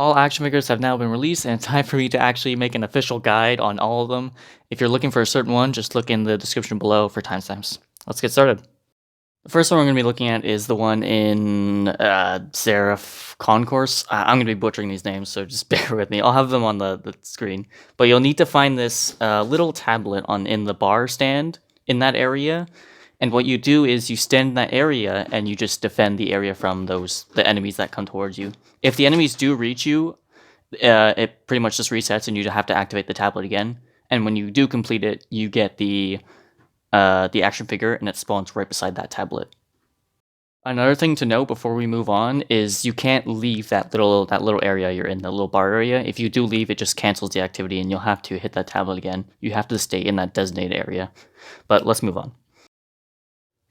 All action figures have now been released, and it's time for me to actually make an official guide on all of them. If you're looking for a certain one, just look in the description below for timestamps. Let's get started. The first one we're going to be looking at is the one in Zephyr Concourse. I'm going to be butchering these names, so just bear with me. I'll have them on the screen. But you'll need to find this little tablet in the bar stand in that area. And what you do is you stand in that area and you just defend the area from the enemies that come towards you. If the enemies do reach you, it pretty much just resets and you have to activate the tablet again. And when you do complete it, you get the action figure and it spawns right beside that tablet. Another thing to note before we move on is you can't leave that little area you're in, the little bar area. If you do leave, it just cancels the activity and you'll have to hit that tablet again. You have to stay in that designated area. But let's move on.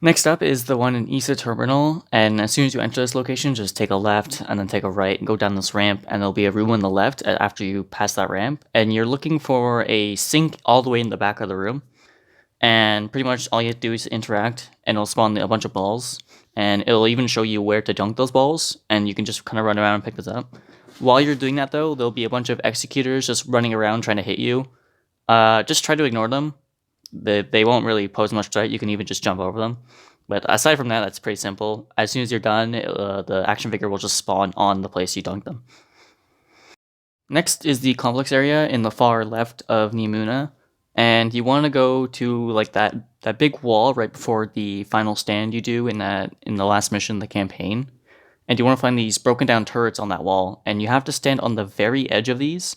Next up is the one in Esi Terminal, and as soon as you enter this location, just take a left and then take a right and go down this ramp, and there'll be a room on the left after you pass that ramp, and you're looking for a sink all the way in the back of the room, and pretty much all you have to do is interact, and it'll spawn a bunch of balls, and it'll even show you where to dunk those balls, and you can just kind of run around and pick this up. While you're doing that though, there'll be a bunch of executors just running around trying to hit you. Just try to ignore them. They won't really pose much threat. You can even just jump over them. But aside from that, that's pretty simple. As soon as you're done, the action figure will just spawn on the place you dunked them. Next is the complex area in the far left of Neomuna. And you want to go to like that big wall right before the final stand you do in the last mission of the campaign. And you want to find these broken down turrets on that wall. And you have to stand on the very edge of these.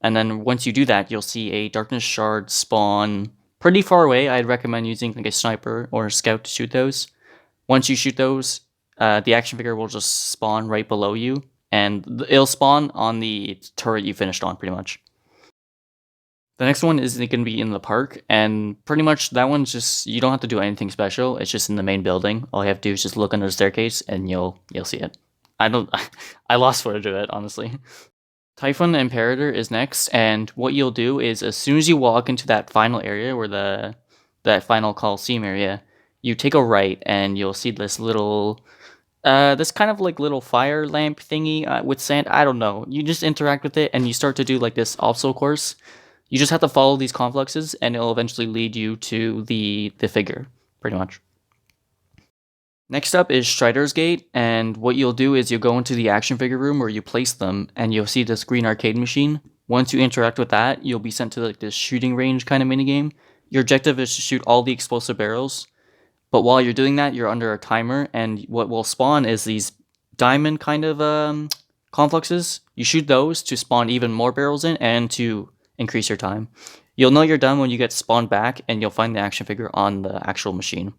And then once you do that, you'll see a darkness shard spawn pretty far away. I'd recommend using like a sniper or a scout to shoot those. Once you shoot those, the action figure will just spawn right below you, and it'll spawn on the turret you finished on, pretty much. The next one is going to be in the park, and pretty much that one's just, you don't have to do anything special. It's just in the main building. All you have to do is just look under the staircase, and you'll see it. I lost footage of it, honestly. Typhon Imperator is next, and what you'll do is as soon as you walk into that final area where that final Coliseum area, you take a right and you'll see this little this kind of like little fire lamp thingy with sand. I don't know. You just interact with it and you start to do like this obstacle course. You just have to follow these complexes and it'll eventually lead you to the figure, pretty much. Next up is Strider's Gate, and what you'll do is you'll go into the action figure room where you place them, and you'll see this green arcade machine. Once you interact with that, you'll be sent to like this shooting range kind of minigame. Your objective is to shoot all the explosive barrels, but while you're doing that, you're under a timer, and what will spawn is these diamond kind of complexes. You shoot those to spawn even more barrels in and to increase your time. You'll know you're done when you get spawned back, and you'll find the action figure on the actual machine.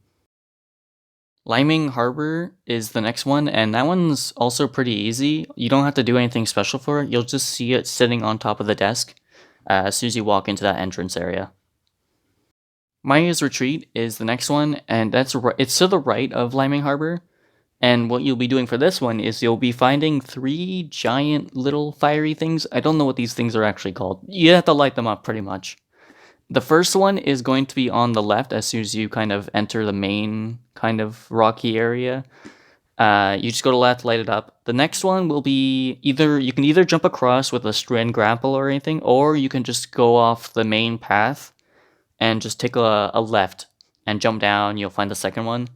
Liming Harbor is the next one, and that one's also pretty easy. You don't have to do anything special for it. You'll just see it sitting on top of the desk as soon as you walk into that entrance area. Maya's Retreat is the next one, and it's to the right of Liming Harbor. And what you'll be doing for this one is you'll be finding 3 giant little fiery things. I don't know what these things are actually called. You have to light them up pretty much. The first one is going to be on the left as soon as you kind of enter the main kind of rocky area. You just go to left, light it up. The next one will be you can either jump across with a strand grapple or anything, or you can just go off the main path and just take a left and jump down. You'll find the second one.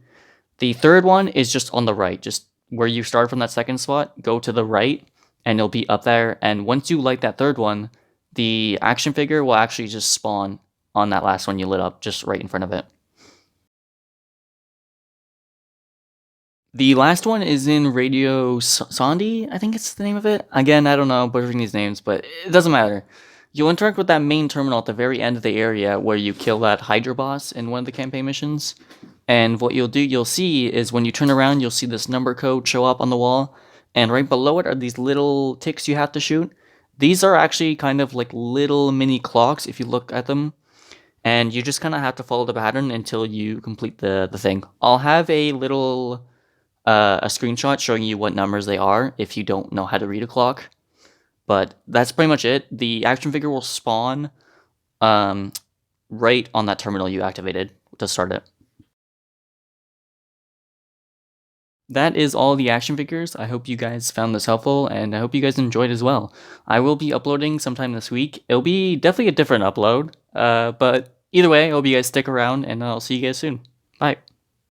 The third one is just on the right, just where you start from that second spot, go to the right, and it'll be up there. And once you light that third one, the action figure will actually just spawn on that last one you lit up, just right in front of it. The last one is in Radiosonde, I think it's the name of it. Again, I don't know, butchering these names, but it doesn't matter. You'll interact with that main terminal at the very end of the area where you kill that Hydra boss in one of the campaign missions. And what you'll see is when you turn around, you'll see this number code show up on the wall. And right below it are these little ticks you have to shoot. These are actually kind of like little mini clocks if you look at them. And you just kind of have to follow the pattern until you complete the thing. I'll have a little a screenshot showing you what numbers they are if you don't know how to read a clock. But that's pretty much it. The action figure will spawn right on that terminal you activated to start it. That is all the action figures. I hope you guys found this helpful, and I hope you guys enjoyed as well. I will be uploading sometime this week. It'll be definitely a different upload, but either way, I hope you guys stick around, and I'll see you guys soon. Bye.